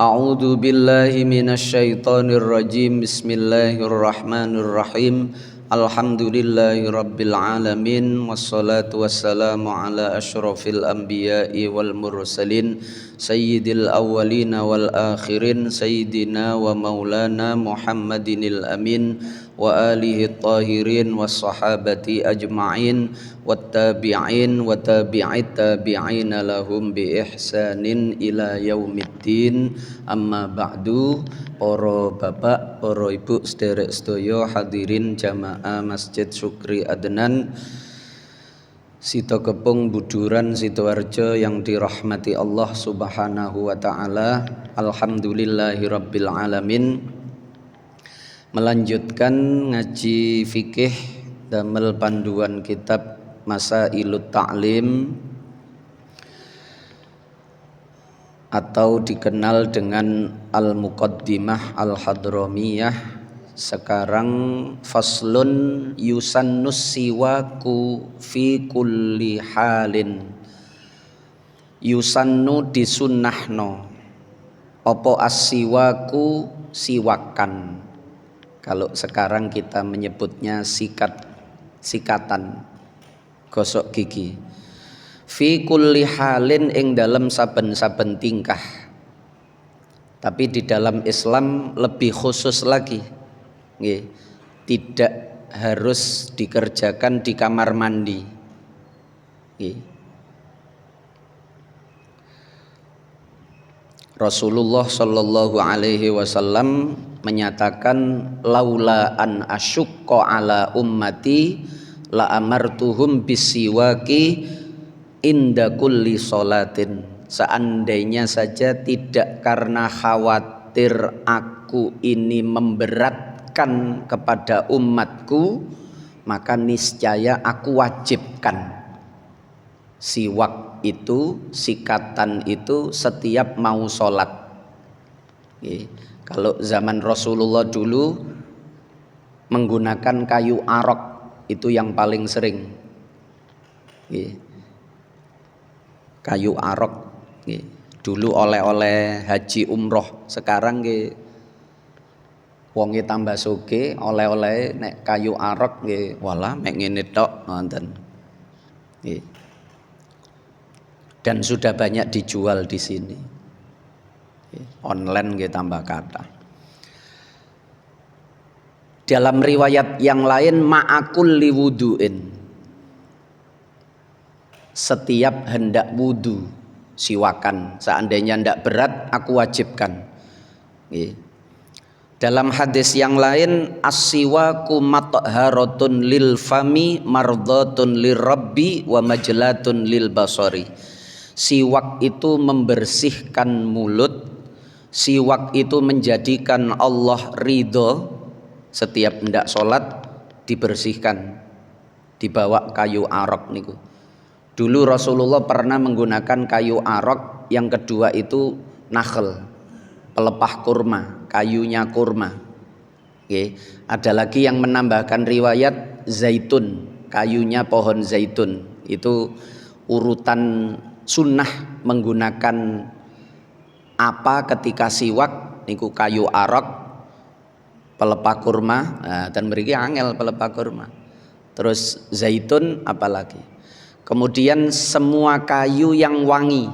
A'udzu billahi minasyaitonir rajim. Bismillahirrahmanirrahim. Alhamdulillahi rabbil alamin wassalatu wassalamu ala asyrafil anbiya'i wal mursalin sayyidil awwalina wal akhirin sayyidina wa maulana Muhammadinil amin wa alihi tahirin was sahabati ajma'in wat tabi'in wa tabi'it tabi'ina lahum bi ihsanin ila yaumiddin. Amma ba'du. Para bapak, para ibu, sederek sedaya hadirin jamaah Masjid Syukri Adnan Sitokepung Buduran Sidoarjo yang dirahmati Allah Subhanahu wa taala. Alhamdulillahirabbil alamin. Melanjutkan ngaji fikih damel panduan kitab Masailut Ta'lim atau dikenal dengan Al-Muqaddimah Al-Hadramiyah. Sekarang faslun yusannus siwaku fi kulli halin. Yusannu disunnahno apa as-siwaku siwakan. Kalau sekarang kita menyebutnya sikatan gosok gigi. Fi kulli halin ing dalam saben-saben tingkah. Tapi di dalam Islam lebih khusus lagi. Nggih, tidak harus dikerjakan di kamar mandi. Nggih. Rasulullah sallallahu alaihi wasallam menyatakan laula an asyqa ala ummati la amartuhum bisiwaki inda kulli sholatin. Seandainya saja tidak karena khawatir aku ini memberatkan kepada umatku, maka niscaya aku wajibkan siwak itu, sikatan itu setiap mau sholat. Kalau zaman Rasulullah dulu menggunakan kayu arok, itu yang paling sering. Kayu arok dulu oleh-oleh haji umroh. Sekarang wonge tambah soge, oleh-oleh nek kayu arok walah mek ngene tok nonton. Dan sudah banyak dijual di sini. Online tambah kata. Dalam riwayat yang lain ma'akul liwudu'in, setiap hendak wudu siwakan. Seandainya hendak berat aku wajibkan. Dalam hadis yang lain as-siwaku matharatun lil fami mardhatun lirabbi wa majlatun lil basari. Siwak itu membersihkan mulut, siwak itu menjadikan Allah ridho. Setiap hendak sholat dibersihkan, dibawa kayu arok niku. Dulu Rasulullah pernah menggunakan kayu arok, yang kedua itu nakhl, pelepah kurma, kayunya kurma. Ada lagi yang menambahkan riwayat zaitun, kayunya pohon zaitun. Itu urutan sunnah menggunakan apa ketika siwak niku kayu arok, pelepah kurma, dan mriki angel pelepah kurma. Terus zaitun apalagi. Kemudian semua kayu yang wangi,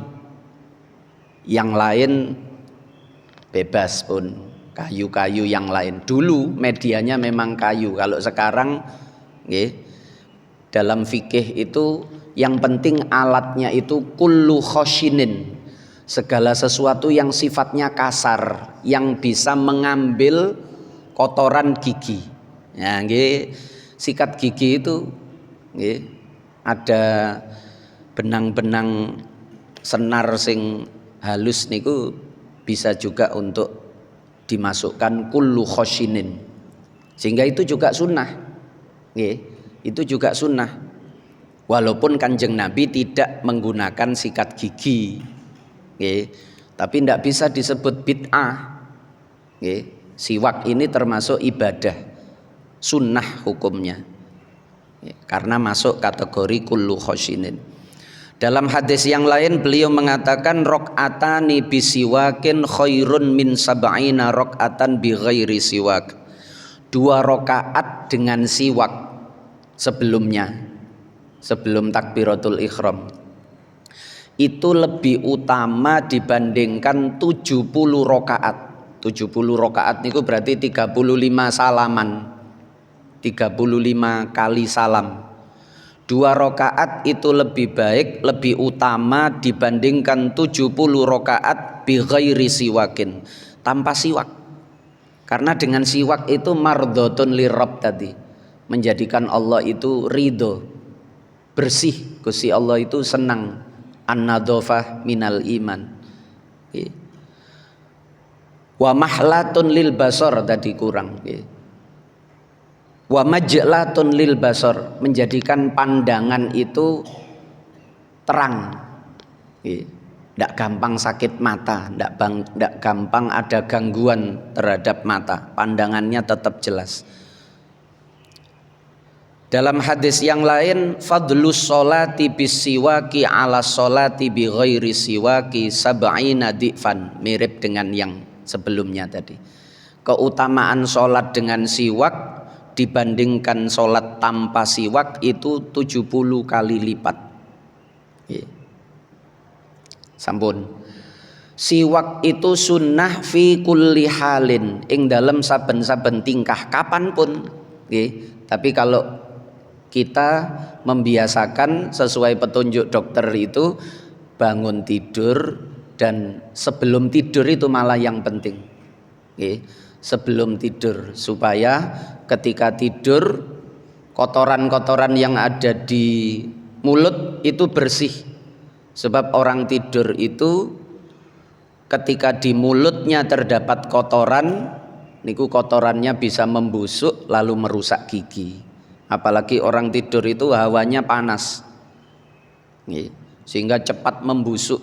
yang lain bebas pun, kayu-kayu yang lain. Dulu medianya memang kayu. Kalau sekarang dalam fikih itu yang penting alatnya itu kullu khoshinin, segala sesuatu yang sifatnya kasar, yang bisa mengambil kotoran gigi. Ya, sikat gigi itu ada benang-benang senar sing halus niku bisa juga untuk dimasukkan kullu khoshinin. Sehingga itu juga sunnah. Itu juga sunnah. Walaupun Kanjeng Nabi tidak menggunakan sikat gigi. Tapi tidak bisa disebut bid'ah. Siwak ini termasuk ibadah, sunnah hukumnya, karena masuk kategori kullu khoshinin. Dalam hadis yang lain beliau mengatakan rakaatani bisiwakin khairun min sab'ina rakaatan bi ghairi siwak. 2 rakaat dengan siwak sebelumnya, sebelum takbiratul ihram, itu lebih utama dibandingkan 70 rakaat. 70 rakaat niku berarti 35 salaman. 35 kali salam. 2 rakaat itu lebih baik, lebih utama dibandingkan 70 rakaat bi ghairi siwakin, tanpa siwak. Karena dengan siwak itu mardhatun lirabb tadi, menjadikan Allah itu ridho, bersih. Gusti Allah itu senang. An-nadhafah minal iman. Wa mahlatun lil basar tadi kurang. Wa majlatun lil basar, menjadikan pandangan itu terang. Tidak gampang sakit mata, tidak gampang ada gangguan terhadap mata, pandangannya tetap jelas. Dalam hadis yang lain, fadlus sholati bis siwaki ala sholati bi ghairi siwaki sab'ina di'fan, mirip dengan yang sebelumnya tadi. Keutamaan sholat dengan siwak dibandingkan sholat tanpa siwak itu 70 kali lipat. Sampun. Siwak itu sunnah fi kulli halin, ing dalam saben-saben tingkah kapanpun. Tapi kalau kita membiasakan sesuai petunjuk dokter itu bangun tidur, dan sebelum tidur itu malah yang penting. Sebelum tidur, supaya ketika tidur kotoran-kotoran yang ada di mulut itu bersih. Sebab orang tidur itu ketika di mulutnya terdapat kotoran, niku kotorannya bisa membusuk lalu merusak gigi. Apalagi orang tidur itu hawanya panas, sehingga cepat membusuk.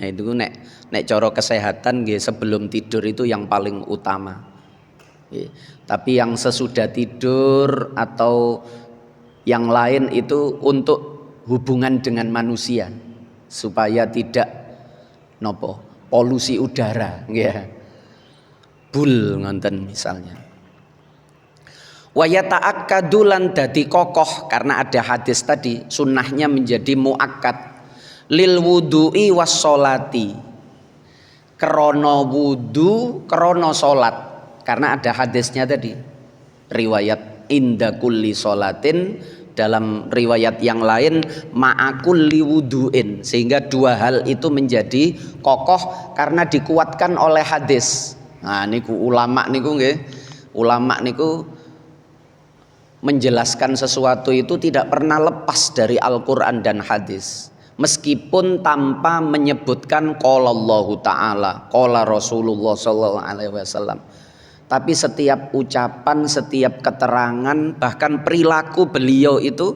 Nah, itu nek cara kesehatan sebelum tidur itu yang paling utama. Tapi yang sesudah tidur atau yang lain itu untuk hubungan dengan manusia, supaya tidak polusi udara, bul ngonten misalnya. Wa yata'akkadu lan dadi kokoh, karena ada hadis tadi sunnahnya menjadi muakkad lil wudu'i was sholati, krono wudu krono solat. Karena ada hadisnya tadi, riwayat inda kulli sholatin, dalam riwayat yang lain ma'akulli wudu'in, sehingga 2 hal itu menjadi kokoh karena dikuatkan oleh hadis. Nah niku ulama niku menjelaskan sesuatu itu tidak pernah lepas dari Al-Quran dan hadis, meskipun tanpa menyebutkan qala Allahu ta'ala, qala Rasulullah sallallahu alaihi wasallam. Tapi setiap ucapan, setiap keterangan, bahkan perilaku beliau itu,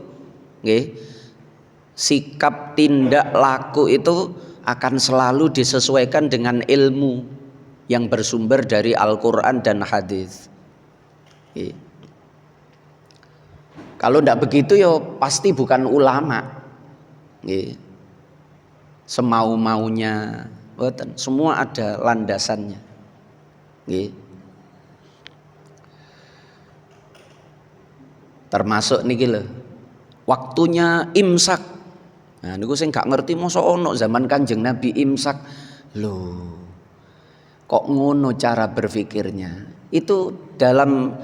sikap, tindak, laku itu akan selalu disesuaikan dengan ilmu yang bersumber dari Al-Quran dan hadis. Kalau tidak begitu ya pasti bukan ulama. Semau-maunya, semua ada landasannya. Termasuk niki lho, waktunya imsak. Nah niku sing gak ngerti mosok ono zaman Kanjeng Nabi imsak. Loh, kok ngono cara berpikirnya? Itu dalam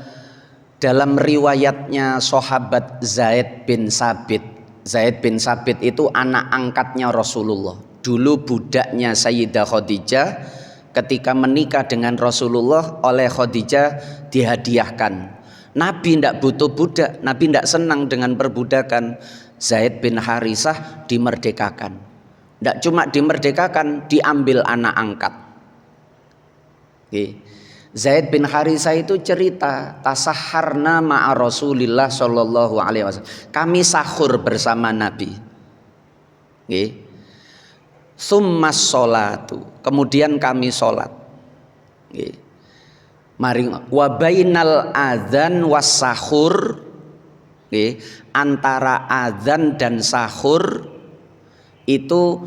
riwayatnya sahabat Zaid bin Sabit. Zaid bin Sabit itu anak angkatnya Rasulullah. Dulu budaknya Sayyidah Khadijah, ketika menikah dengan Rasulullah oleh Khadijah dihadiahkan. Nabi tidak butuh budak, Nabi tidak senang dengan perbudakan. Zaid bin Harisah dimerdekakan. Tidak cuma dimerdekakan, diambil anak angkat. Zaid bin Harisah itu cerita, tasahharna ma'a Rasulillah sallallahu alaihi wasallam. Kami sahur bersama Nabi. Summas sholatu, kemudian kami sholat. Mari wa bainal adzan was sahur, antara adzan dan sahur itu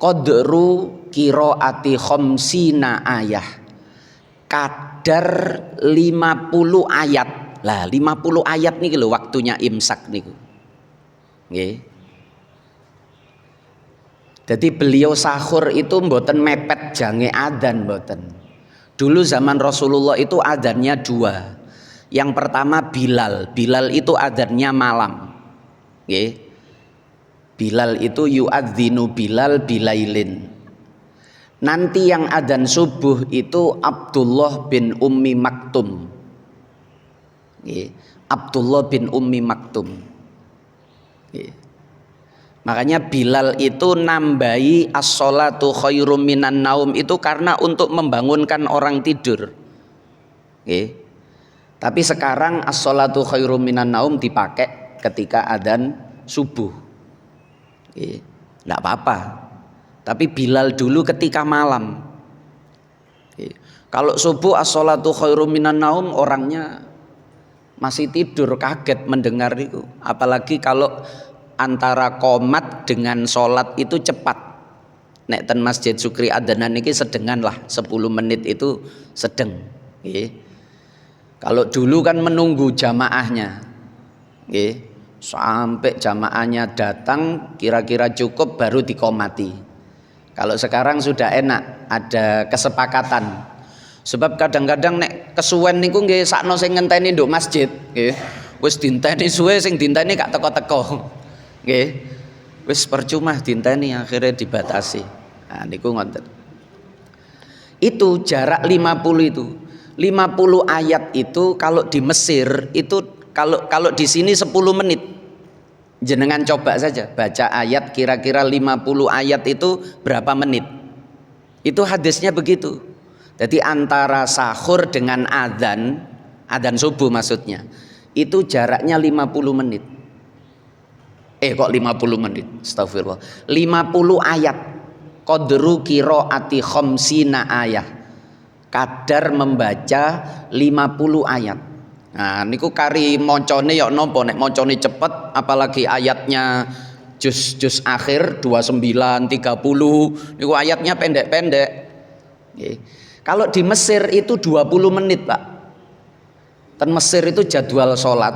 qadru qiraati khamsina ayah, kadar 50 ayat. Lah 50 ayat niki lho waktunya imsak niku. Nggih. Jadi beliau sahur itu mboten mepet jange adzan mboten. Dulu zaman Rasulullah itu adzannya dua. Yang pertama Bilal. Bilal itu adzannya malam. Nggih. Bilal itu yu'adzinu Bilal bilailin. Nanti yang adzan subuh itu Abdullah bin Ummi Maktum. Nggih. Abdullah bin Ummi Maktum. Nggih. Makanya Bilal itu nambahi as-sholatu khairum minan naum itu karena untuk membangunkan orang tidur. Oke. Tapi sekarang as-sholatu khairum minan naum dipakai ketika adzan subuh. Oke. Enggak apa-apa. Tapi Bilal dulu ketika malam. Oke. Kalau subuh as-sholatu khairum minan naum orangnya masih tidur kaget mendengar itu. Apalagi kalau antara qomat dengan sholat itu cepat. Nek ten Masjid Sukri adanan ini sedengan lah, 10 menit itu sedeng. Kalau dulu kan menunggu jamaahnya, sampai jamaahnya datang kira-kira cukup baru dikomati. Kalau sekarang sudah enak, ada kesepakatan. Sebab kadang-kadang nek kesuwen niku nggih sakno sing ngenteni nduk masjid, nggih. Wis dinteni suwe sing dinteni gak teko-teko. Nggih. Wis percuma dinteni akhirnya dibatasi. Nah niku ngoten. Itu jarak 50 itu. 50 ayat itu kalau di Mesir itu kalau di sini 10 menit. Jenengan coba saja baca ayat kira-kira 50 ayat itu berapa menit. Itu hadisnya begitu. Jadi antara sahur dengan adzan subuh maksudnya. Itu jaraknya 50 menit. Kok 50 menit? Astagfirullah. 50 ayat. Qadru qiraati khamsina ayah. Kadar membaca 50 ayat. Nah, niku kari moncone yok nopo nek moncone cepet apalagi ayatnya juz akhir 29 30 niku ayatnya pendek-pendek. Kalau di Mesir itu 20 menit, Pak. Ten Mesir itu jadwal sholat.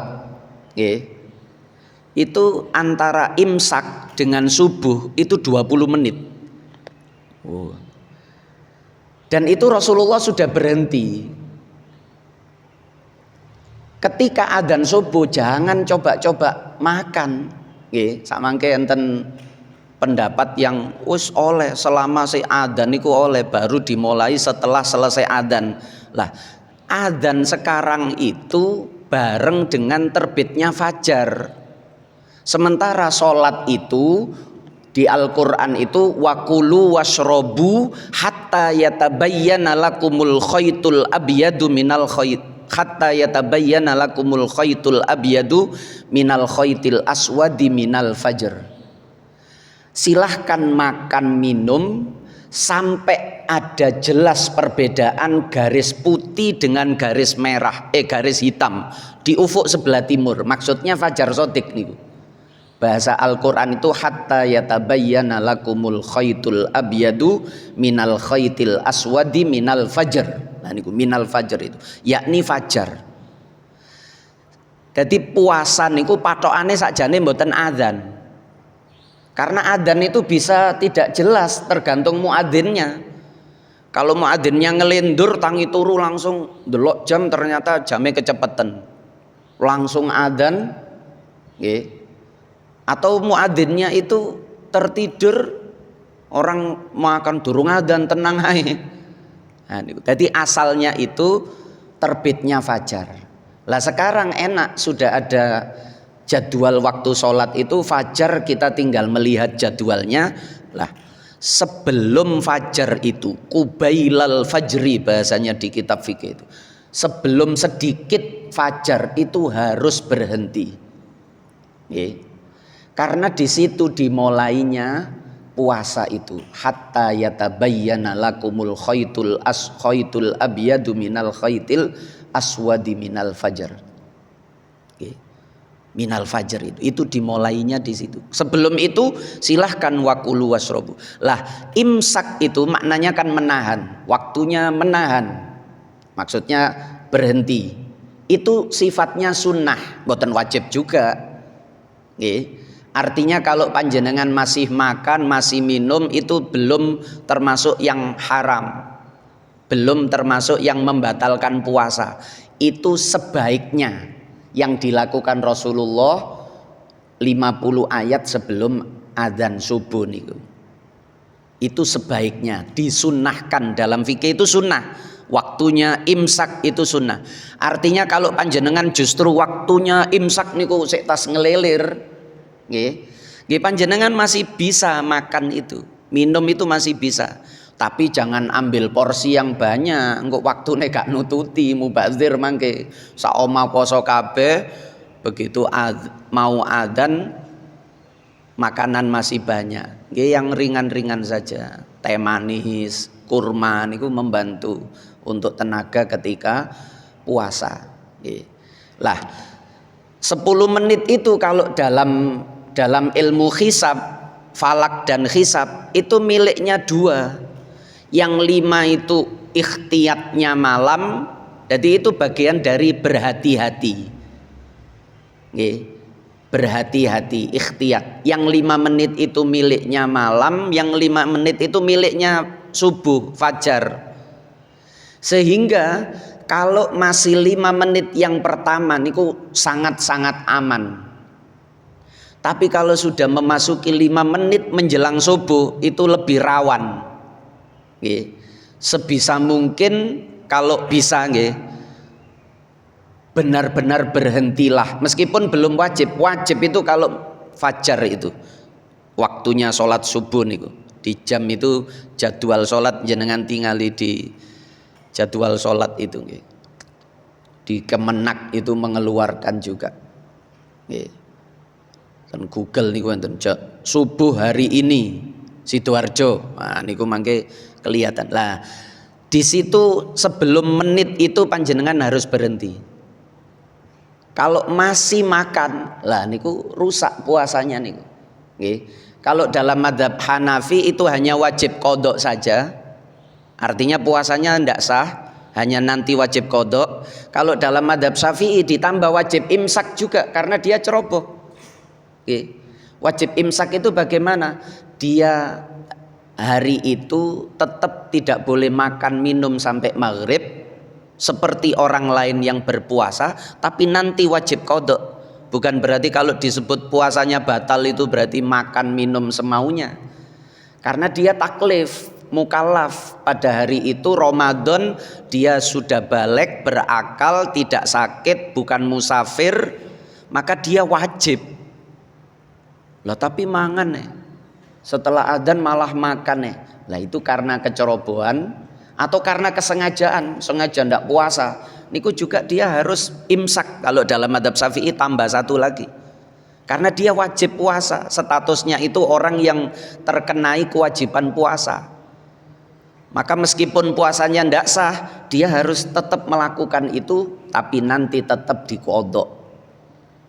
Itu antara imsak dengan subuh itu 20 menit. Dan itu Rasulullah sudah berhenti. Ketika adzan subuh jangan coba-coba makan. Samangke enten pendapat yang wis oleh selama si adzan niku oleh baru dimulai setelah selesai adzan. Lah, adzan sekarang itu bareng dengan terbitnya fajar. Sementara sholat itu di Al-Quran itu wakulu washrobu hatta yatabayyana lakumul khaytul abyadu minal khayt hatta yatabayyana lakumul khaytul abyadu minal khaytil aswadi minal fajr. Silahkan makan minum sampai ada jelas perbedaan garis putih dengan garis merah, garis hitam di ufuk sebelah timur. Maksudnya fajar sodik nih. Bahasa Al-Quran itu hatta yatabayyana lakumul khaytul abyadu minal khaytil aswadi minal fajr. Nah niku minal fajr itu yakni fajar. Jadi puasa niku patokane sakjane mboten adzan. Karena adzan itu bisa tidak jelas tergantung muadzinnya. Kalau muadzinnya ngelindur tangi turu langsung delok jam ternyata jamnya kecepatan. Langsung adzan nggih. Atau muadzinnya itu tertidur orang makan durung adzan tenang aja. Nah, jadi asalnya itu terbitnya fajar. Lah sekarang enak sudah ada jadwal waktu sholat itu fajar kita tinggal melihat jadwalnya. Lah sebelum fajar itu kubailal fajri bahasanya di kitab fikih itu. Sebelum sedikit fajar itu harus berhenti. Karena di situ dimulainya puasa itu hatta yatabayyana lakumul khaytul abyadu minal khaytil aswadi minal fajr. minal fajr itu dimulainya di situ. Sebelum itu silahkan wakulu wasrobu. Lah imsak itu maknanya kan menahan, waktunya menahan, maksudnya berhenti. Itu sifatnya sunnah, boten wajib juga. Nggih. Artinya kalau panjenengan masih makan, masih minum itu belum termasuk yang haram, belum termasuk yang membatalkan puasa. Itu sebaiknya yang dilakukan Rasulullah 50 ayat sebelum adzan subuh niku. Itu sebaiknya, disunnahkan dalam fikih itu sunnah. Waktunya imsak itu sunnah. Artinya kalau panjenengan justru waktunya imsak niku sik tas ngelilir, nggih. Nggih panjenengan masih bisa makan itu, minum itu masih bisa. Tapi jangan ambil porsi yang banyak, engko waktune gak nututi, mubazir mangke. Sak omah poso kabeh, begitu mau adzan makanan masih banyak. Nggih yang ringan-ringan saja. Teh manis, kurma niku membantu untuk tenaga ketika puasa. Nggih. Lah 10 menit itu kalau dalam ilmu hisab, falak dan hisab itu miliknya dua. Yang 5 itu ikhtiyatnya malam, jadi itu bagian dari berhati-hati. Nggih. Berhati-hati, ikhtiyat. Yang 5 menit itu miliknya malam, yang 5 menit itu miliknya subuh, fajar. Sehingga kalau masih 5 menit yang pertama niku sangat-sangat aman. Tapi kalau sudah memasuki 5 menit menjelang subuh itu lebih rawan. Nggih. Sebisa mungkin kalau bisa nggih benar-benar berhentilah, meskipun belum wajib. Wajib itu kalau fajar itu waktunya sholat subuh niku. Di jam itu jadwal sholat jenengan tingali di jadwal sholat itu nggih. Di Kemenak itu mengeluarkan juga. Nggih. Kan Google niku wonten subuh hari ini Sidoarjo. Nah niku mangke kelihatan. Lah di situ sebelum menit itu panjenengan harus berhenti. Kalau masih makan, lah niku rusak puasanya niku. Nggih. Kalau dalam mazhab Hanafi itu hanya wajib qodok saja. Artinya puasanya tidak sah, hanya nanti wajib qodok. Kalau dalam mazhab Syafi'i ditambah wajib imsak juga karena dia ceroboh. Nggih. Wajib imsak itu bagaimana? Dia hari itu tetap tidak boleh makan minum sampai maghrib seperti orang lain yang berpuasa, tapi nanti wajib qodok. Bukan berarti kalau disebut puasanya batal itu berarti makan minum semaunya. Karena dia taklif, mukallaf. Pada hari itu Ramadan dia sudah balik, berakal, tidak sakit, bukan musafir, maka dia wajib. Lah tapi mangan nih. Setelah adzan malah makan nih. Lah itu karena kecerobohan atau karena kesengajaan, sengaja ndak puasa. Niku juga dia harus imsak. Kalau dalam mazhab Syafi'i tambah satu lagi. Karena dia wajib puasa, statusnya itu orang yang terkenai kewajiban puasa. Maka meskipun puasanya ndak sah, dia harus tetap melakukan itu, tapi nanti tetap diqodok.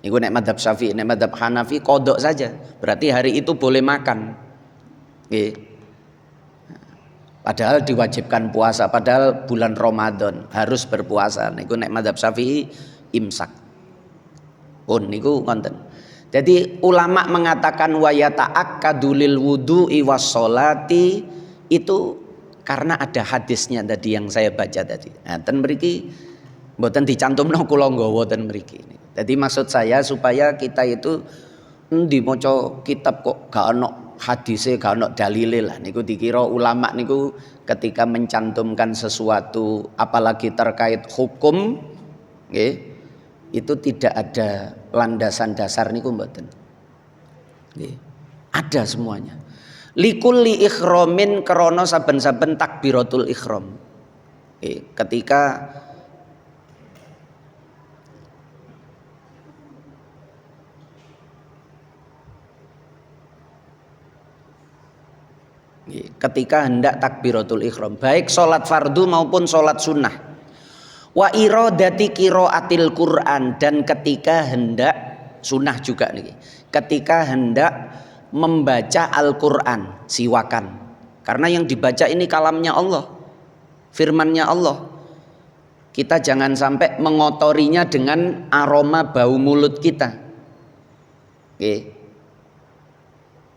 Niku nek mazhab Syafi'i, nek mazhab Hanafi qodok saja. Berarti hari itu boleh makan. Nggih. Padahal diwajibkan puasa, padahal bulan Ramadan harus berpuasa. Niku nek mazhab Syafi'i imsak. Pun niku ngoten. Jadi ulama mengatakan wa yata'akkadu lil wudu'i was sholati itu karena ada hadisnya tadi yang saya baca tadi. Nah, ten mriki mboten dicantumno kula nggawa ten mriki. Jadi maksud saya supaya kita itu maca kitab kok gak ono hadise, gak ono dalile lah. Niku dikira ulama niku ketika mencantumkan sesuatu apalagi terkait hukum, nggih, itu tidak ada landasan dasar niku mboten. Nggih. Ada semuanya. Likulli ikhramin krana saben-saben takbiratul ihram. Nggih, ketika hendak takbiratul ihram, baik sholat fardu maupun sholat sunnah. Wa iradati qiraatil Quran, dan ketika hendak sunnah juga nih. Ketika hendak membaca Al-Qur'an, siwakan. Karena yang dibaca ini kalamnya Allah, firmannya Allah. Kita jangan sampai mengotorinya dengan aroma bau mulut kita. Oke.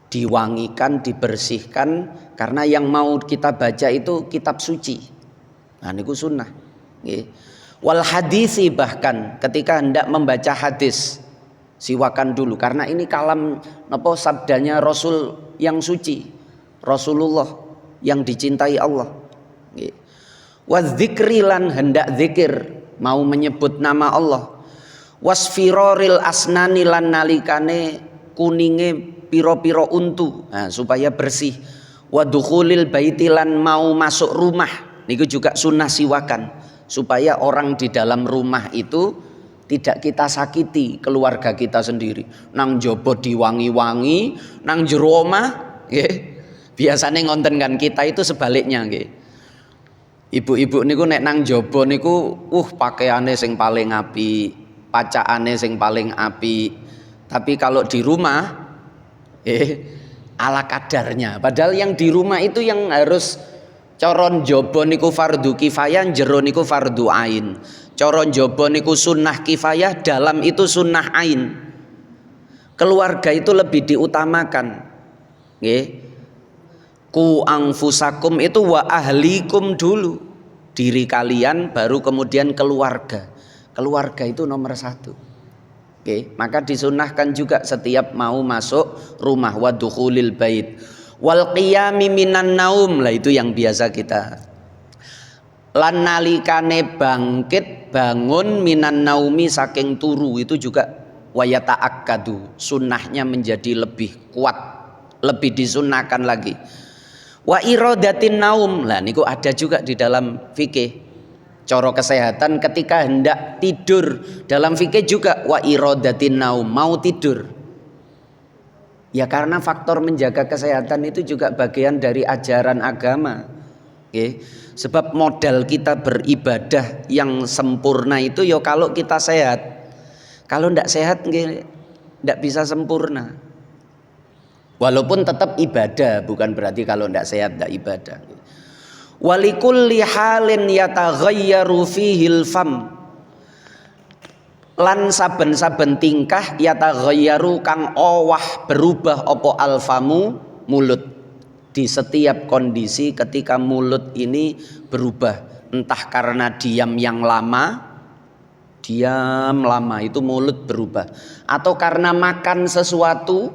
Diwangikan, dibersihkan, karena yang mau kita baca itu kitab suci. Nah niku sunnah. Oke. Wal hadisi, bahkan ketika hendak membaca hadis, siwakan dulu karena ini kalam napa sabdanya Rasul yang suci, Rasulullah yang dicintai Allah. Nggih. Wa dzikri, lan hendak zikir, mau menyebut nama Allah. Wasfiroril asnani, lan nalikane kuninge piro-piro untu, nah, supaya bersih. Wa dukhulil baiti, lan mau masuk rumah, niku juga sunnah siwakan, supaya orang di dalam rumah itu tidak kita sakiti keluarga kita sendiri. Nang jobo diwangi-wangi, nang jero omah nggih. Biasane ngonten kan, kita itu sebaliknya nggih. Ibu-ibu niku nek nang jobo niku pakaiane sing paling apik, pacaane sing paling apik. Tapi kalau di rumah ala kadarnya. Padahal yang di rumah itu yang harus coron jobo niku fardu kifayah, jero niku fardu ain. Coron jobo niku sunnah kifayah, dalam itu sunnah ain. Keluarga itu lebih diutamakan. Nggih. Ku anfusakum itu wa ahlikum dulu. Diri kalian baru kemudian keluarga. Keluarga itu nomor satu. Oke, maka disunahkan juga setiap mau masuk rumah, wa dukhulil bait wal qiyami minan naum, lah itu yang biasa kita. Lan nalikane bangkit, bangun, minan naumi, saking turu, itu juga wayata akadu, sunnahnya menjadi lebih kuat, lebih disunahkan lagi. Wa iradatin naum, lah niku ada juga di dalam fikih. Coro kesehatan ketika hendak tidur, dalam fikih juga wa iradatin naum, mau tidur. Ya karena faktor menjaga kesehatan itu juga bagian dari ajaran agama. Oke. Sebab modal kita beribadah yang sempurna itu ya kalau kita sehat. Kalau ndak sehat ndak bisa sempurna. Walaupun tetap ibadah, bukan berarti kalau ndak sehat ndak ibadah. Walikulli halin yataghayyaru fihil fam, lan saben-saben tingkah yataghayyaru kang owah berubah opo alfamu, mulut. Di setiap kondisi ketika mulut ini berubah, entah karena diam lama itu mulut berubah, atau karena makan sesuatu,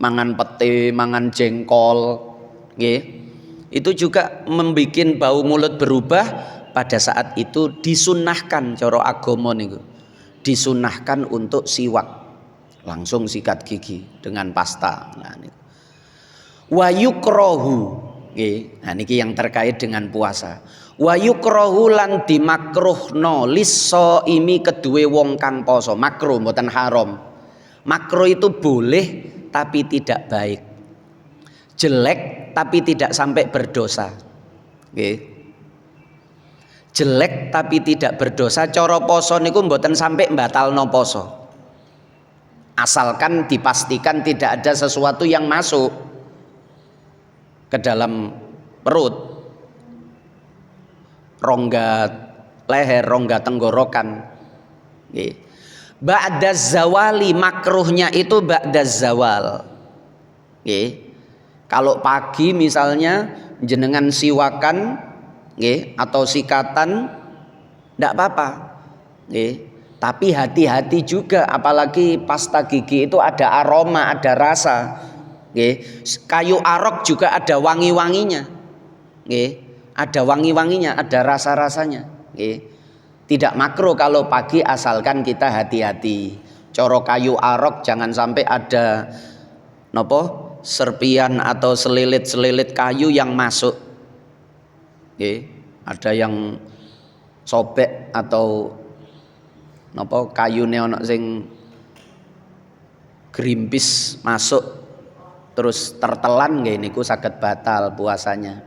mangan pete, mangan jengkol, nggih. Itu juga membuat bau mulut berubah. Pada saat itu disunnahkan coro agama niku, disunnahkan untuk siwak, langsung sikat gigi dengan pasta. Nah, wa yukrahu, nah niki yang terkait dengan puasa. Wa yukrahu, lan dimakruhno lis-shaimi kedue wong kang poso. Makruh mboten haram. Makruh itu boleh tapi tidak baik. Jelek tapi tidak sampai berdosa. Nggih. Jelek tapi tidak berdosa. Cara poso niku mboten sampai mbatalno poso. Asalkan dipastikan tidak ada sesuatu yang masuk ke dalam perut, rongga leher, rongga tenggorokan. Nggih. Ba'da zawali, makruhnya itu ba'da zawal. Nggih. Kalau pagi misalnya jenengan siwakan atau sikatan tidak apa-apa. Tapi hati-hati juga, apalagi pasta gigi itu ada aroma, ada rasa. Kayu arok juga ada wangi-wanginya. Ada wangi-wanginya, ada rasa-rasanya. Tidak makruh kalau pagi asalkan kita hati-hati. Coro kayu arok jangan sampai ada nopo serpian atau selilit-selilit kayu yang masuk. Ada yang sobek atau napa kayune ana sing grimpis masuk terus tertelan nggih niku saged batal puasanya.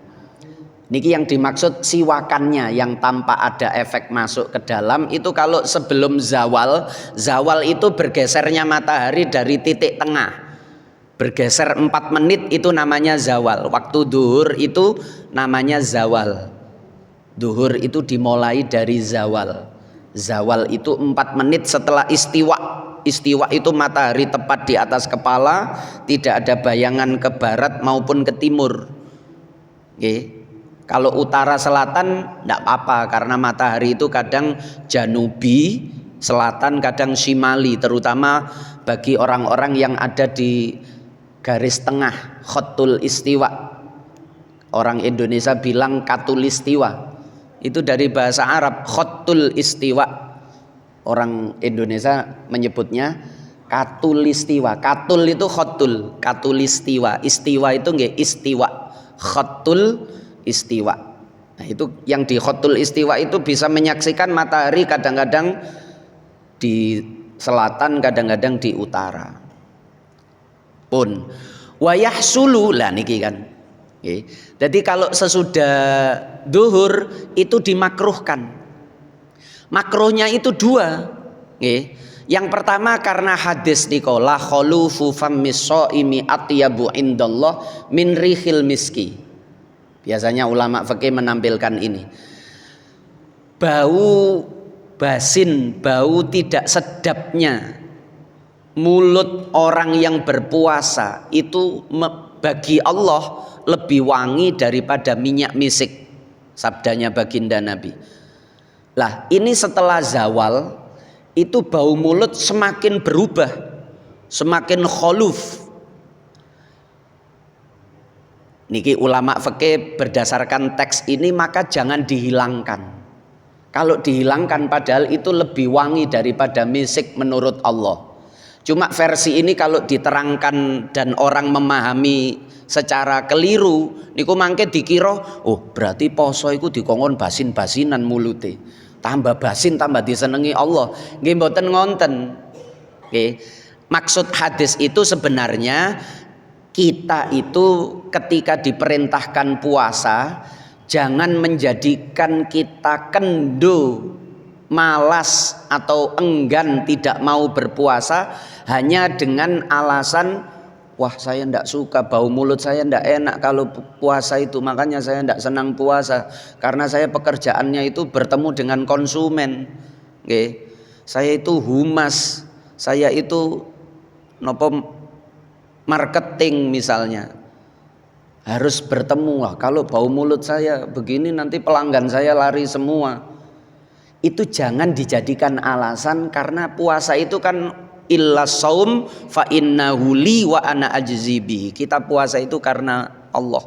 Niki yang dimaksud siwakannya yang tanpa ada efek masuk ke dalam itu kalau sebelum zawal. Zawal itu bergesernya matahari dari titik tengah, bergeser 4 menit itu namanya zawal. Waktu duhur itu namanya zawal. Duhur itu dimulai dari zawal. Zawal itu 4 menit setelah istiwa. Istiwa itu matahari tepat di atas kepala, tidak ada bayangan ke barat maupun ke timur. Oke. Kalau utara selatan tidak apa-apa karena matahari itu kadang janubi, selatan kadang shimali, terutama bagi orang-orang yang ada di garis tengah, khotul istiwa. Orang Indonesia bilang katulistiwa. Itu dari bahasa Arab, khotul istiwa. Orang Indonesia menyebutnya katulistiwa. Katul itu khotul, katulistiwa. Istiwa itu nggih istiwa. Khotul istiwa. Nah, itu yang di khotul istiwa itu bisa menyaksikan matahari kadang-kadang di selatan, kadang-kadang di utara. Pun wayahsulu lah niki kan. Oke. Jadi kalau sesudah duhur itu dimakruhkan. Makruhnya itu 2. Oke. Yang pertama karena hadis nikola khulufu fammis shaimi atyabu indallah min rihil miski. Biasanya ulama fikih menampilkan ini. Bau basin, bau tidak sedapnya mulut orang yang berpuasa itu bagi Allah lebih wangi daripada minyak misik. Sabdanya baginda Nabi. Lah, ini setelah zawal itu bau mulut semakin berubah, semakin khuluf. Niki ulama fikih berdasarkan teks ini maka jangan dihilangkan. Kalau dihilangkan padahal itu lebih wangi daripada misik menurut Allah. Cuma versi ini kalau diterangkan dan orang memahami secara keliru, niku mangke dikira, oh berarti poso iku dikongkon basin-basinan mulute. Tambah basin tambah disenengi Allah. Nggih mboten ngonten. Nggih. Maksud hadis itu sebenarnya kita itu ketika diperintahkan puasa jangan menjadikan kita kendo, malas atau enggan tidak mau berpuasa hanya dengan alasan wah saya tidak suka bau mulut saya tidak enak kalau puasa itu, makanya saya tidak senang puasa karena saya pekerjaannya itu bertemu dengan konsumen. Oke. Saya itu humas, saya itu nopo marketing misalnya, harus bertemu. Wah, kalau bau mulut saya begini nanti pelanggan saya lari semua. Itu jangan dijadikan alasan karena puasa itu kan illa saum fa innahu li wa ana ajzi bihi. Kita puasa itu karena Allah.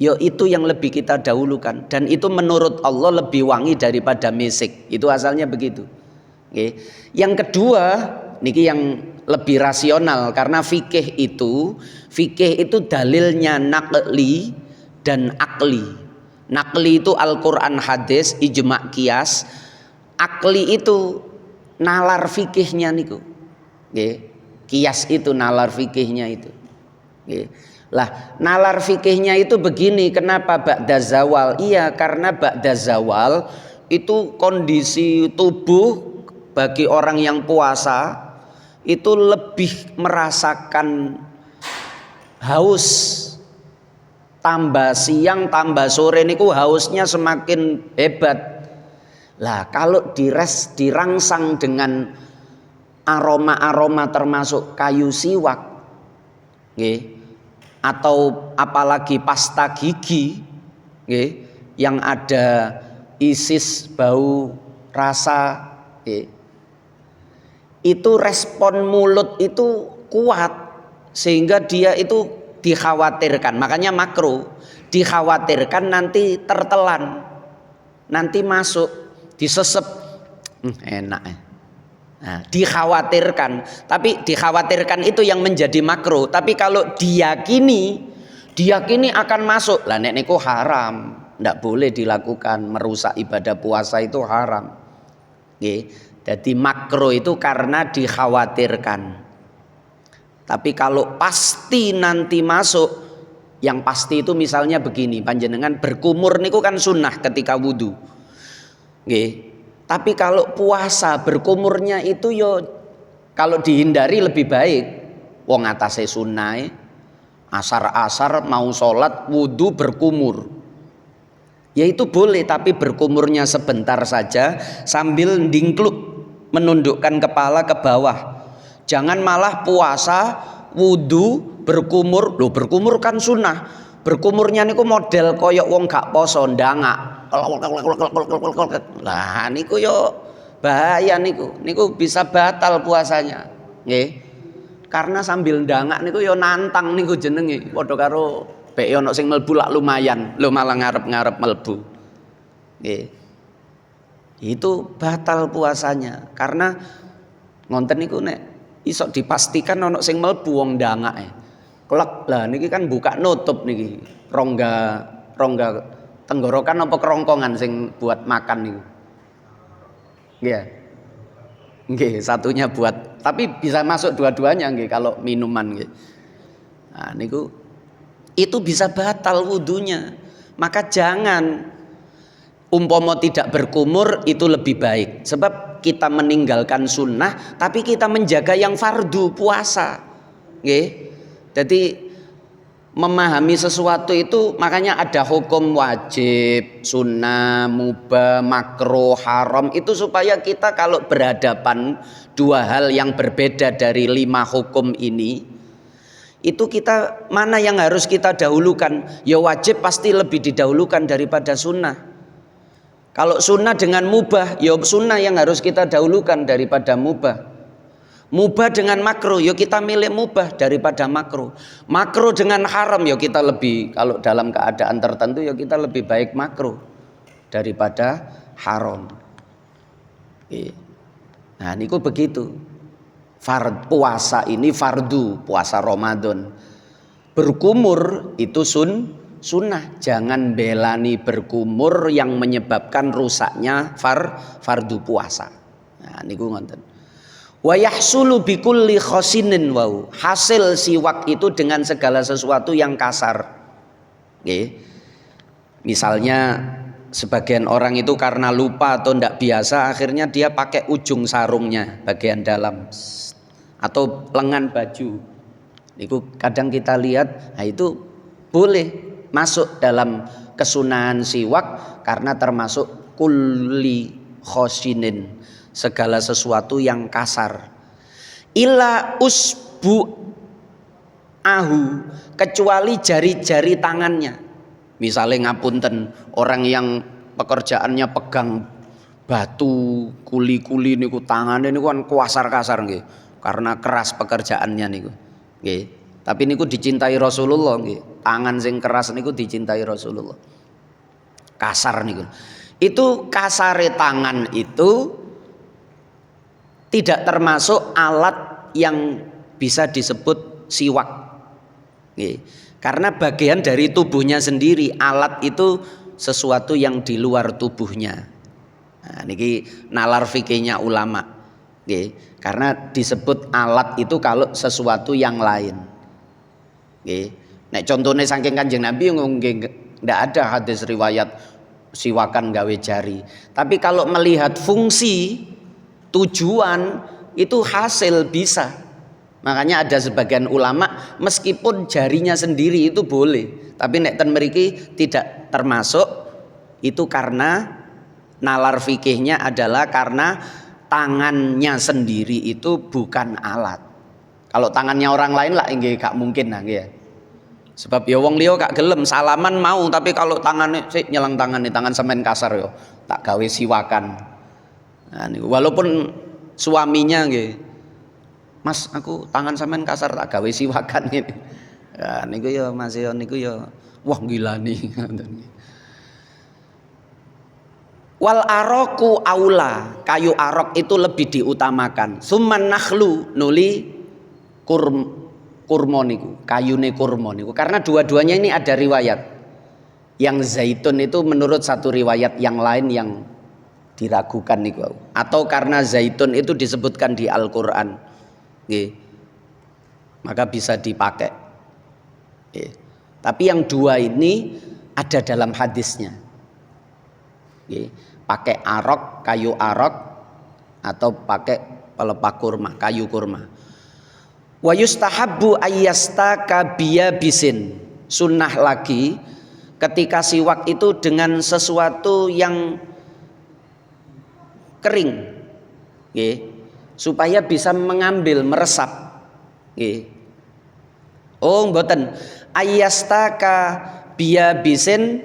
Ya itu yang lebih kita dahulukan dan itu menurut Allah lebih wangi daripada misik. Itu asalnya begitu. Oke. Yang kedua, niki yang lebih rasional karena fikih itu dalilnya naqli dan akli. Naqli itu Al-Quran, hadis, ijma' qiyas. Akli itu nalar fikihnya niku. Nggih. Qiyas itu nalar fikihnya itu. Nggih. Lah, nalar fikihnya itu begini, kenapa ba'da zawal? Iya, karena ba'da zawal itu kondisi tubuh bagi orang yang puasa itu lebih merasakan haus. Tambah siang tambah sore niku hausnya semakin hebat. Lah kalau dirangsang dengan aroma-aroma termasuk kayu siwak, nggih, atau apalagi pasta gigi, nggih, yang ada isis bau rasa, nggih, itu respon mulut itu kuat sehingga dia itu dikhawatirkan, makanya makruh, dikhawatirkan nanti tertelan, nanti masuk disesep, enak. Nah, dikhawatirkan, tapi dikhawatirkan itu yang menjadi makruh. Tapi kalau diyakini akan masuk, lah nek niku haram, ndak boleh dilakukan, merusak ibadah puasa itu haram. Nggih. Jadi makruh itu karena dikhawatirkan. Tapi kalau pasti nanti masuk, Yang pasti itu misalnya begini, panjenengan berkumur niku kan sunnah ketika wudu. Nggih. Tapi kalau puasa berkumurnya itu yo kalau dihindari lebih baik. Wong atase sunnah, asar-asar mau sholat wudu berkumur. Ya itu boleh, tapi berkumurnya sebentar saja sambil ndingkluk, menundukkan kepala ke bawah. Jangan malah puasa wudu berkumur. Loh, berkumur kan sunnah. Berkumurnya niku model koyok wong gak poso ndangak. Lah niku yo bahaya niku. Niku bisa batal puasanya. Nggih. Karena sambil ndangak niku yo nantang niku jenenge. Padha karo bek ono sing mlebu lak lumayan, lho malah ngarep-ngarep mlebu. Nggih. Itu batal puasanya karena ngonten niku nek iso dipastikan ono sing mlebu wong ndangake. Klek lah niki kan buka nutup niki. Rongga tenggorokan apa kerongkongan sing buat makan niku. Nggih. Nggih, satunya buat, tapi bisa masuk dua-duanya nggih kalau minuman nggih. Nah, niku itu bisa batal wudunya. Maka jangan umpama tidak berkumur itu lebih baik. Sebab kita meninggalkan sunnah tapi kita menjaga yang fardu puasa. Nggih. Jadi memahami sesuatu itu makanya ada hukum wajib, sunnah, mubah, makruh, haram itu supaya kita kalau berhadapan dua hal yang berbeda dari 5 hukum ini itu kita mana yang harus kita dahulukan. Ya wajib pasti lebih didahulukan daripada sunnah. Kalau sunnah dengan mubah ya sunnah yang harus kita dahulukan daripada mubah. Mubah dengan makruh, ya kita milih mubah daripada makruh. Makruh dengan haram, ya kita lebih, kalau dalam keadaan tertentu ya kita lebih baik makruh daripada haram. Nah niku begitu. Puasa ini fardu, puasa Ramadan. Berkumur itu sunnah. Jangan belani berkumur yang menyebabkan rusaknya fardu puasa. Nah niku ngonten. Wa yahsulu bikulli khosinin wau. Hasil siwak itu dengan segala sesuatu yang kasar. Nggih. Misalnya sebagian orang itu karena lupa atau tidak biasa akhirnya dia pakai ujung sarungnya bagian dalam atau lengan baju. Itu kadang kita lihat, nah itu boleh masuk dalam kesunahan siwak karena termasuk kulli khosinin. Segala sesuatu yang kasar. Illa usbu ahu, kecuali jari-jari tangannya. Misalnya ngapunten orang yang pekerjaannya pegang batu, kuli-kuli niku tangannya niku kan kasar-kasar nggih. Karena keras pekerjaannya niku. Nggih. Tapi niku dicintai Rasulullah nggih. Tangan sing keras niku dicintai Rasulullah. Kasar niku. Itu kasare tangan itu tidak termasuk alat yang bisa disebut siwak. Karena bagian dari tubuhnya sendiri, alat itu sesuatu yang di luar tubuhnya. Nah, niki nalar fikihnya ulama. Karena disebut alat itu kalau sesuatu yang lain. Nek contohnya saking Kanjeng Nabi nggak ada hadis riwayat siwakan gawe jari. Tapi kalau melihat fungsi tujuan itu hasil bisa. Makanya ada sebagian ulama meskipun jarinya sendiri itu boleh, tapi nek ten mriki tidak termasuk itu karena nalar fikihnya adalah karena tangannya sendiri itu bukan alat. Kalau tangannya orang lain lah nggih gak mungkin nah nggih. Sebab ya wong liya gak gelem salaman mau tapi kalau tangannya sik nyelang tangan semen kasar yo tak gawe siwakan. Nah, walaupun suaminya nggih, Mas aku tangan sampean kasar tak gawe siwakan ini. Ya niku ya Mas ya niku ya wah gila nih. Wal aroku aula, kayu arok itu lebih diutamakan. Summan nakhlu nuli kurma niku, kayune kurma niku. Karena dua-duanya ini ada riwayat. Yang zaitun itu menurut satu riwayat yang lain yang diragukan niku, atau karena zaitun itu disebutkan di Al-Qur'an. Nggih. Maka bisa dipakai. Nggih. Tapi yang dua ini ada dalam hadisnya. Pakai arok, kayu arok, atau pakai pelepah kurma, kayu kurma. Wa yustahabbu ayyastaka biyabisin. Sunnah lagi ketika siwak itu dengan sesuatu yang kering, supaya bisa mengambil, meresap. Oh mboten, ayyastaka biyabisin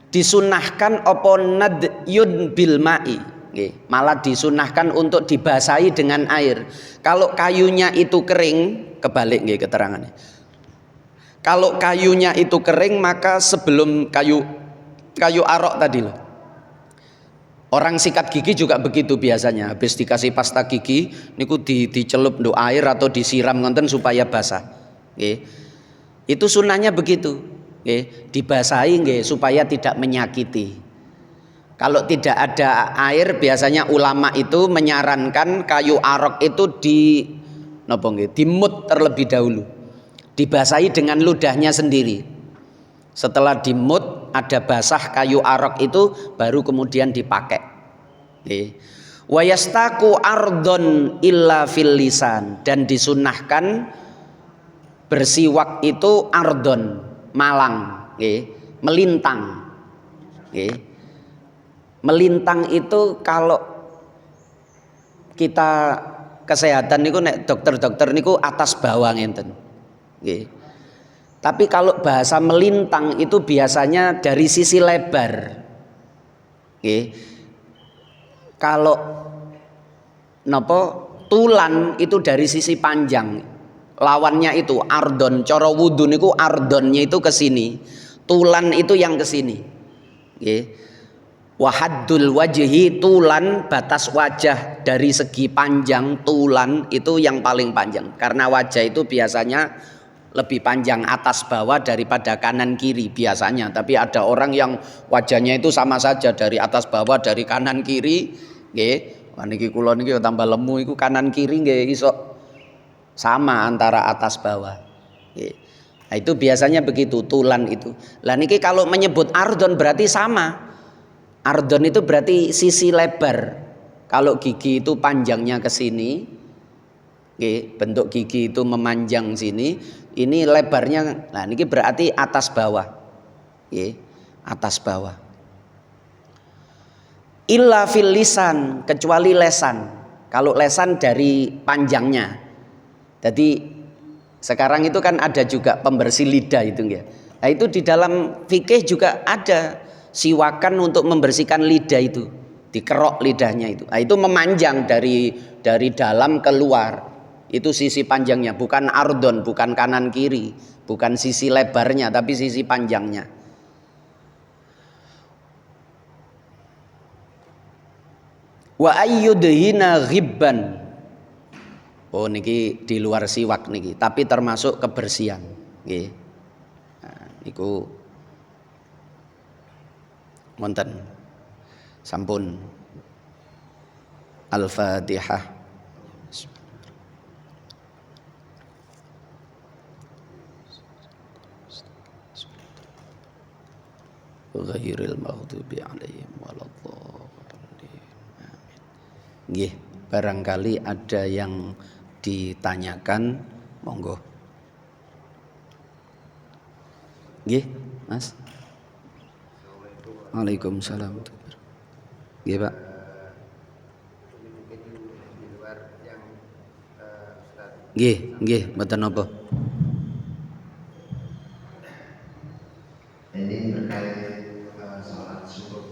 disunahkan opo nadyun bil ma'i. Malah disunahkan untuk dibasahi dengan air. Kalau kayunya itu kering, kebalik keterangannya. Kalau kayunya itu kering, maka sebelum kayu arok tadi loh. Orang sikat gigi juga begitu biasanya. Habis dikasih pasta gigi, niku dicelup nduk air atau disiram ngonten supaya basah. Itu sunnahnya begitu. Dibasahi supaya tidak menyakiti. Kalau tidak ada air, biasanya ulama itu menyarankan kayu arok itu dimut terlebih dahulu, dibasahi dengan ludahnya sendiri. Setelah dimut ada basah kayu arok itu, baru kemudian dipakai. Wa yastaku ardon illa fil lisan, dan disunahkan bersiwak itu ardon, malang, melintang. Melintang itu kalau kita kesehatan niku nek dokter-dokter niku atas bawah ngenten. Tapi kalau bahasa melintang itu biasanya dari sisi lebar. Kalau tulan itu dari sisi panjang. Lawannya itu ardon, cara wudu niku ardonnya itu ke sini. Tulan itu yang ke sini. Wahaddul wajhi, tulan batas wajah dari segi panjang, tulan itu yang paling panjang. Karena wajah itu biasanya lebih panjang atas bawah daripada kanan kiri biasanya. Tapi ada orang yang wajahnya itu sama saja dari atas bawah, dari kanan kiri. Wah niki kula niki tambah lemu iku kanan kiri nggih iso sama antara atas bawah. Nah, itu biasanya begitu tulan itu. Lah niki kalau menyebut ardon berarti sama. Ardon itu berarti sisi lebar. Kalau gigi itu panjangnya ke sini, bentuk gigi itu memanjang sini, ini lebarnya. Nah, ini berarti atas bawah, atas bawah. Illa fil lisan, kecuali lesan. Kalau lesan dari panjangnya. Jadi sekarang itu kan ada juga pembersih lidah itu ya. Nah, itu di dalam fikih juga ada. Siwakan untuk membersihkan lidah itu, dikerok lidahnya itu. Nah, itu memanjang dari dalam keluar. Itu sisi panjangnya, bukan ardon, bukan kanan kiri, bukan sisi lebarnya, tapi sisi panjangnya. Wa ayyudhina ghibban. Oh niki di luar siwak niki, tapi termasuk kebersihan. Nggih. Nah, niku monten sampun. Al-Fatihah. Ghairil maghdubi alaihim waladdallin. Nggih, barangkali ada yang ditanyakan, monggo. Nggih, Mas. Waalaikumsalam. Nggih, Pak. Nggih, mboten napa. Ini terkait salat syuruk.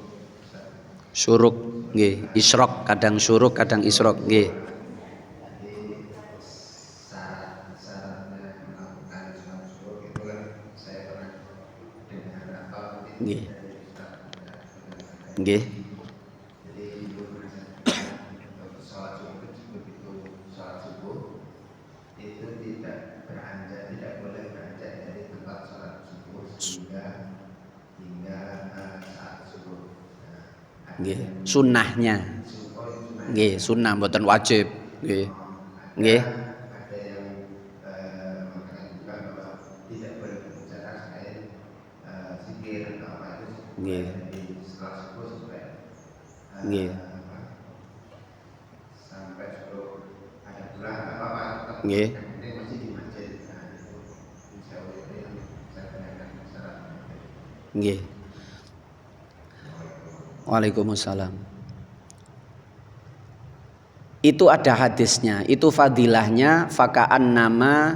Syuruk, nggih. Isyraq, kadang syuruk, kadang isyraq, nggih. Jadi syarat-syaratnya melakukan salat syuruk itu kan saya pernah dengar apa mungkin Nggih. dari Ustaz. Nggih. Jadi ibu menjelaskan untuk salat syuruk begitu salat subuh itu tidak beranjak, tidak boleh beranjak dari tempat salat subuh hingga saat subuh. Nggih, sunnahnya. Nggih, sunnah mboten wajib. Nggih. Nggih. Ada yang mengatakan juga bahwa tidak boleh Nggih. Sampai sebelum ada bulan apa-apa tetap Nggih. yang penting masih di masjid. Nah itu insya Allah itu yang saya tanyakan masyarakat. Nggih. Waalaikumsalam. Itu ada hadisnya, itu fadilahnya fakaan nama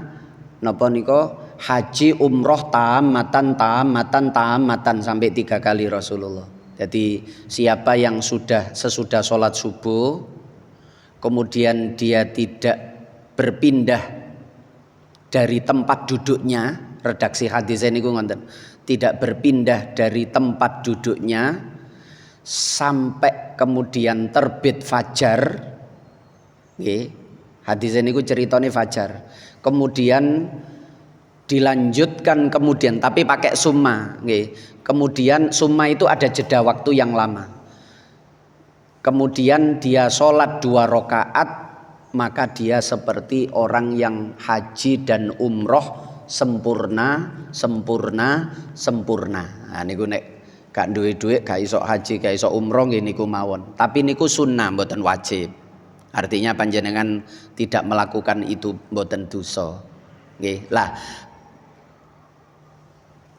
napa nika haji umroh tamatan sampai 3 kali Rasulullah. Jadi siapa yang sesudah sholat subuh kemudian dia tidak berpindah dari tempat duduknya, redaksi hadis ini ngoten, tidak berpindah dari tempat duduknya sampai kemudian terbit fajar. Nggih, hadis ini ceritanya fajar. Kemudian dilanjutkan kemudian tapi pakai summa, nggih. Kemudian summa itu ada jeda waktu yang lama. Kemudian dia sholat 2 rakaat, maka dia seperti orang yang haji dan umroh sempurna. Nah niku nek gak duwe dhuwit gak iso haji, gak iso umroh nggih niku mawon. Tapi niku sunnah mboten wajib. Artinya panjenengan tidak melakukan itu mboten dosa. Nggih. Lah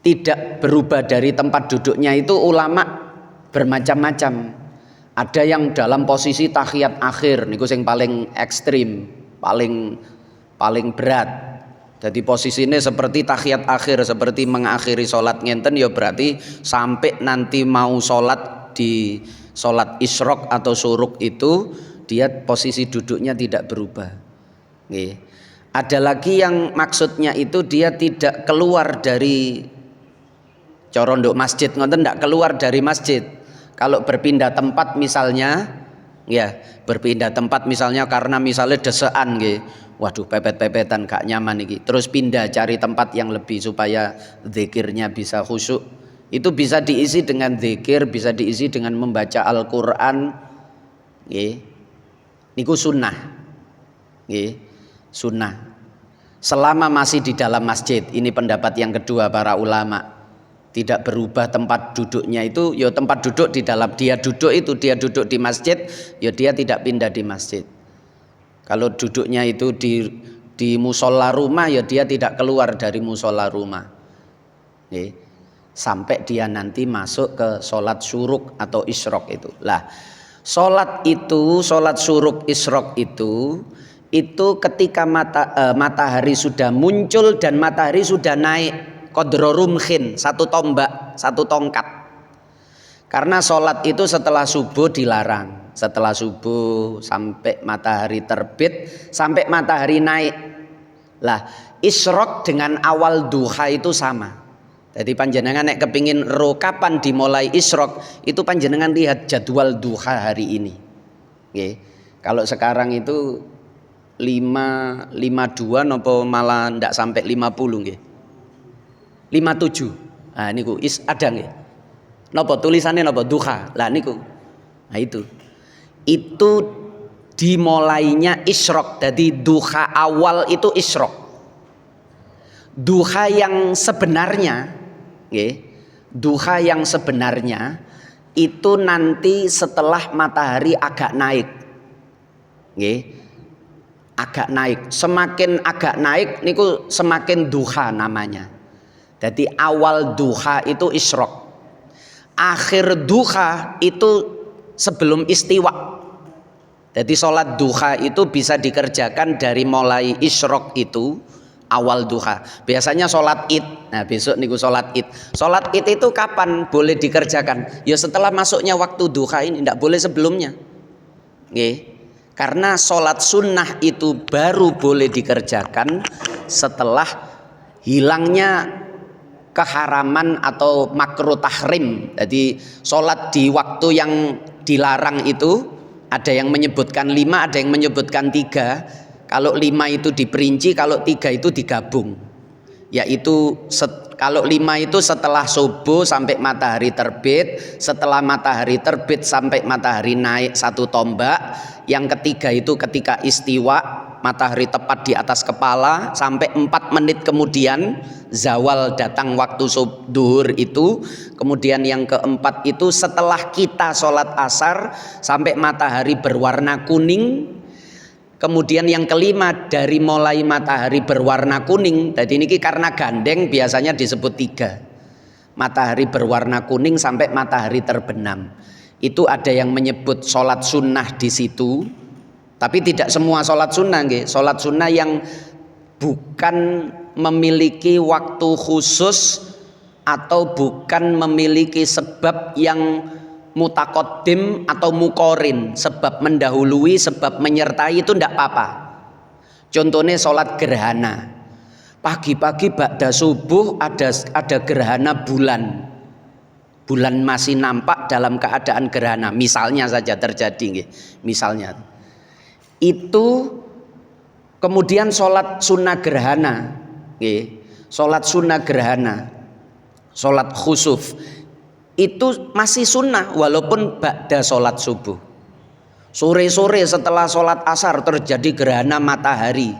tidak berubah dari tempat duduknya itu ulama bermacam-macam. Ada yang dalam posisi tahiyat akhir niku sing paling ekstrim, paling berat. Jadi posisinya seperti tahiyat akhir, seperti mengakhiri sholat ngenten ya berarti sampai nanti mau sholat di sholat isyraq atau syuruk itu dia posisi duduknya tidak berubah. Nggih. Ada lagi yang maksudnya itu dia tidak keluar dari corondok masjid ngoten, tidak keluar dari masjid. Kalau berpindah tempat misalnya, ya berpindah tempat misalnya karena misalnya desean nggih. Waduh pepet-pepetan gak nyaman iki. Terus pindah cari tempat yang lebih supaya zikirnya bisa khusyuk. Itu bisa diisi dengan zikir, bisa diisi dengan membaca Al-Qur'an. Nggih. Niku sunnah, nggih, sunnah. Selama masih di dalam masjid, ini pendapat yang kedua para ulama. Tidak berubah tempat duduknya itu, ya tempat duduk di dalam dia duduk di masjid, ya dia tidak pindah di masjid. Kalau duduknya itu di musola rumah, ya dia tidak keluar dari musola rumah, nggih. Sampai dia nanti masuk ke sholat syuruk atau isyraq itu. Lah. Sholat syuruk isyraq itu ketika matahari sudah muncul dan matahari sudah naik qadra rumhin, 1 tombak, 1 tongkat. Karena sholat itu setelah subuh dilarang, setelah subuh sampai matahari terbit sampai matahari naik. Lah isyraq dengan awal duha itu sama. Jadi panjenengan nek kepingin ro kapan dimulai isyraq, itu panjenengan lihat jadwal duha hari ini. Nggih. Kalau sekarang itu 5.52 nopo malah ndak sampai 50 nggih. 57. Nah niku ada nggih. Napa tulisannya napa duha. Lah niku. Nah itu. Itu dimulainya isyraq. Jadi duha awal itu isyraq. Duha yang sebenarnya duha yang sebenarnya itu nanti setelah matahari agak naik, agak naik. Semakin agak naik niku semakin duha namanya. Jadi awal duha itu isyraq, akhir duha itu sebelum istiwa. Jadi sholat duha itu bisa dikerjakan dari mulai isyraq itu awal duha. Biasanya sholat id. Nah besok niku sholat id. Sholat id itu kapan boleh dikerjakan? Ya setelah masuknya waktu duha ini, tidak boleh sebelumnya. Nggih. Karena sholat sunnah itu baru boleh dikerjakan setelah hilangnya keharaman atau makruh tahrim. Jadi sholat di waktu yang dilarang itu ada yang menyebutkan 5, ada yang menyebutkan 3. Kalau 5 itu diperinci, kalau 3 itu digabung. Yaitu kalau 5 itu setelah subuh sampai matahari terbit, setelah matahari terbit sampai matahari naik 1 tombak, yang ketiga itu ketika istiwa matahari tepat di atas kepala sampai 4 menit kemudian zawal datang waktu duhur itu. Kemudian yang keempat itu setelah kita sholat asar sampai matahari berwarna kuning. Kemudian yang kelima dari mulai matahari berwarna kuning. Tadi ini karena gandeng biasanya disebut 3. Matahari berwarna kuning sampai matahari terbenam. Itu ada yang menyebut sholat sunnah di situ, tapi tidak semua sholat sunnah. Sholat sunnah yang bukan memiliki waktu khusus atau bukan memiliki sebab yang mutakodim atau mukorin, sebab mendahului, sebab menyertai, itu tidak apa-apa. Contohnya sholat gerhana, pagi-pagi ba'da subuh ada gerhana bulan. Bulan masih nampak dalam keadaan gerhana, misalnya saja terjadi, misalnya itu. Kemudian sholat sunnah gerhana, sholat sunnah gerhana, sholat khusuf itu masih sunnah walaupun ba'da sholat subuh. Sore-sore setelah sholat asar terjadi gerhana matahari,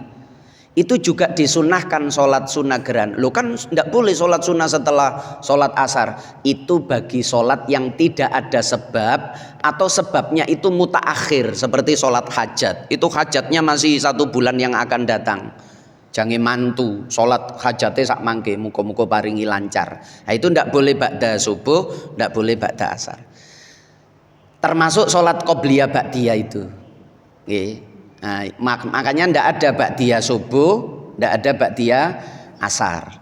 itu juga disunahkan sholat sunnah gerhana. Lo kan tidak boleh sholat sunnah setelah sholat asar. Itu bagi sholat yang tidak ada sebab atau sebabnya itu mutaakhir, seperti sholat hajat. Itu hajatnya masih 1 bulan yang akan datang. Jangan mantu sholat hajatnya sak mangke, muka-muka paringi lancar. Nah, itu tidak boleh ba'da subuh, tidak boleh ba'da asar. Termasuk sholat qobliyah ba'diyah itu. Nah, makanya ndak ada ba'diyah subuh, ndak ada ba'diyah asar.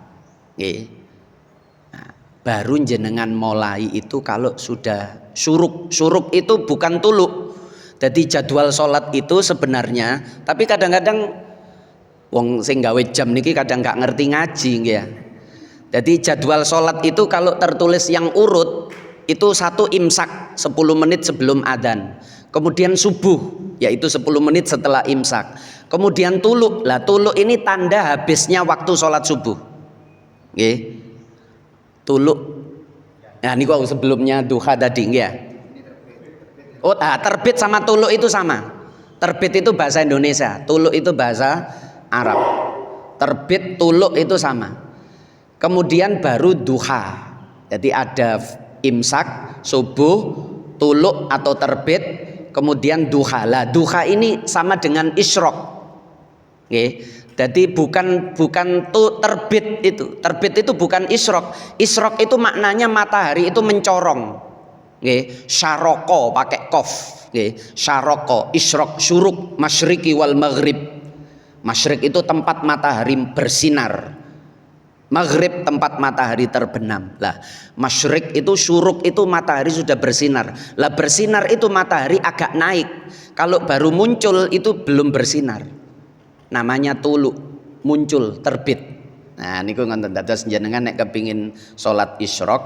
Nah, baru jenengan mulai itu kalau sudah syuruk. Syuruk itu bukan tuluk. Jadi jadwal sholat itu sebenarnya, tapi kadang-kadang wong sing gawe jam niki kadang nggak ngerti ngaji ya. Jadi jadwal sholat itu kalau tertulis yang urut itu 1 imsak 10 menit sebelum adzan. Kemudian subuh, yaitu 10 menit setelah imsak. Kemudian tuluk. Lah tuluk ini tanda habisnya waktu sholat subuh. Tuluk. Nah ini kok sebelumnya duha tadi ya. Oh, terbit sama tuluk itu sama. Terbit itu bahasa Indonesia, tuluk itu bahasa Arab. Terbit, tuluk itu sama. Kemudian baru duha. Jadi ada imsak, subuh, tuluk atau terbit, kemudian duha. Lah duha ini sama dengan isyrok. Jadi bukan terbit itu. Terbit itu bukan isyrok. Isyrok itu maknanya matahari itu mencorong. Syaroko pakai kof. Syaroko, isyrok, syuruk, masyriqi wal maghrib. Masyrik itu tempat matahari bersinar. Maghrib tempat matahari terbenam. Lah, masyrik itu, syuruk itu matahari sudah bersinar. Lah bersinar itu matahari agak naik. Kalau baru muncul itu belum bersinar. Namanya tuluk, muncul, terbit. Nah, niku ngoten dados jenengan nek kepingin salat isyraq,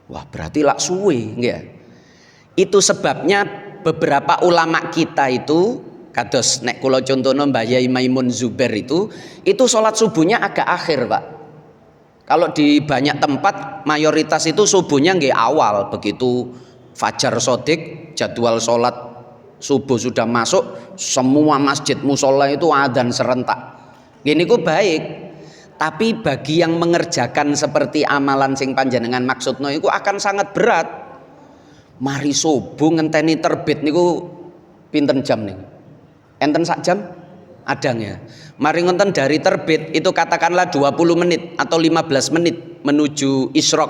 wah berarti lak suwe nggih. Itu sebabnya beberapa ulama kita itu kados nek kula contohno Mbah Yai Maimun Zubair itu salat subuhnya agak akhir, Pak. Kalau di banyak tempat mayoritas itu subuhnya nggih awal, begitu fajar sodik jadwal sholat subuh sudah masuk, semua masjid musola itu adzan serentak. Gini ku baik, tapi bagi yang mengerjakan seperti amalan sing panjenengan maksudno itu akan sangat berat. Mari subuh ngenteni terbit niku pinten jam nih? Enten sak jam? Adanya. Mari ngonten dari terbit itu katakanlah 20 menit atau 15 menit menuju isyraq.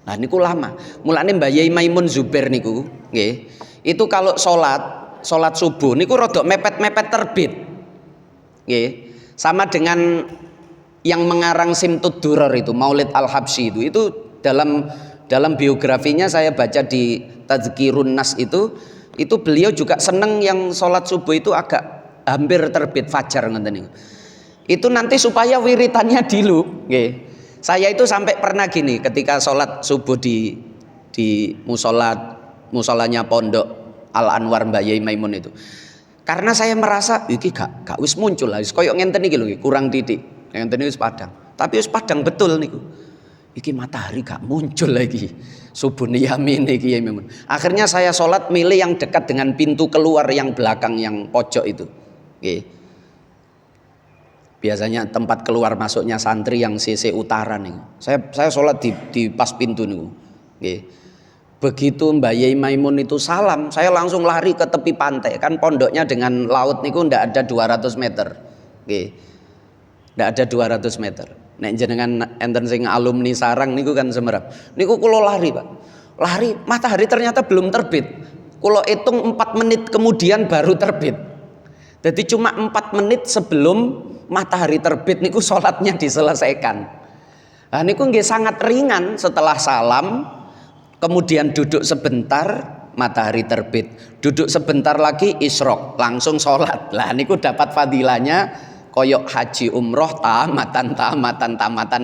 Nah niku lama. Mulane Mbah Yai Maimun Zubair niku nggih. Itu kalau salat subuh niku rodok mepet-mepet terbit. Nggih. Sama dengan yang mengarang Simtud Duror itu Maulid Al-Habsyi itu dalam biografinya saya baca di Tazkirun Nas itu beliau juga seneng yang salat subuh itu agak hampir terbit fajar ngoten niku. Itu nanti supaya wiritannya dilu nggih. Saya itu sampai pernah gini ketika sholat subuh di musolanya Pondok Al Anwar Mbah Yai Maimun itu. Karena saya merasa iki gak wis muncul lah, wis koyo ngenten iki lho, kurang titik. Ngenten wis padang. Tapi wis padang betul niku. Iki matahari gak muncul lagi. Subuh niyamin iki Yai Maimun. Akhirnya saya sholat milih yang dekat dengan pintu keluar yang belakang yang pojok itu. Nggih. Biasanya tempat keluar masuknya santri yang sisi utara nih. Saya sholat di pas pintu nih. Nggih. Begitu Mbak Yai Maimun itu salam, saya langsung lari ke tepi pantai. Kan pondoknya dengan laut niku ndak ada 200 meter. Nggih. Ndak ada 200 meter. Nek jenengan enten sing alumni sarang niku kan semerap. Niku kula lari, Pak. Lari, matahari ternyata belum terbit. Kula hitung 4 menit kemudian baru terbit. Jadi cuma 4 menit sebelum matahari terbit niku sholatnya diselesaikan. Nah niku nggih sangat ringan, setelah salam kemudian duduk sebentar matahari terbit, duduk sebentar lagi isyraq, langsung sholat. Lah niku dapat fadilahnya koyok haji umroh tamatan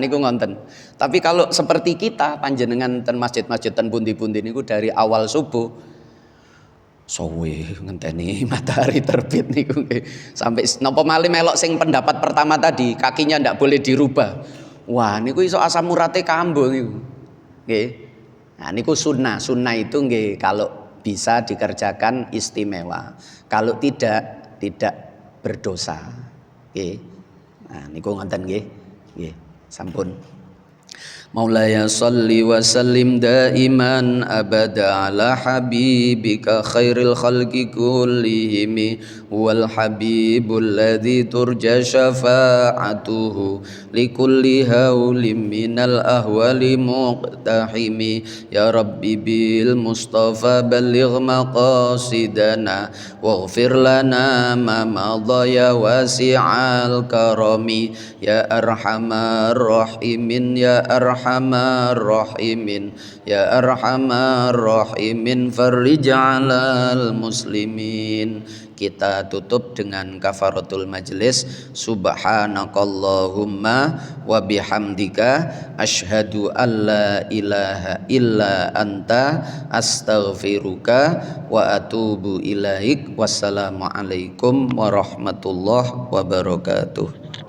niku ngonten. Tapi kalau seperti kita panjenengan ten masjid-masjid ten pundi-pundi niku dari awal subuh sowe ngenteni matahari terbit niku sampai napa malih melok sing pendapat pertama tadi kakinya ndak boleh dirubah. Wah niku iso asam urate kambuh niku. Nggih. Nah niku sunnah itu nggih kalau bisa dikerjakan istimewa. Kalau tidak berdosa. Nggih. Nah niku ngoten nggih. Nggih, sampun. Maulaya salli wa sallim daiman abada ala habibika khairil khalqi kullihim wal habibul ladzi turja syafa'atuhu likulli haulim minal ahwali muqtahimi ya rabbi bil mustafa balligh maqasidana waghfir lana ma madha ya wasi'al karami ya arhamar rahimin ya arhamar rahimin ya arhamar rahimin farij 'alal muslimin. Kita tutup dengan kafaratul majlis. Subhanakallahumma wa bihamdika asyhadu an la ilaha illa anta astaghfiruka wa atubu ilaik. Wassalamualaikum warahmatullahi wabarakatuh.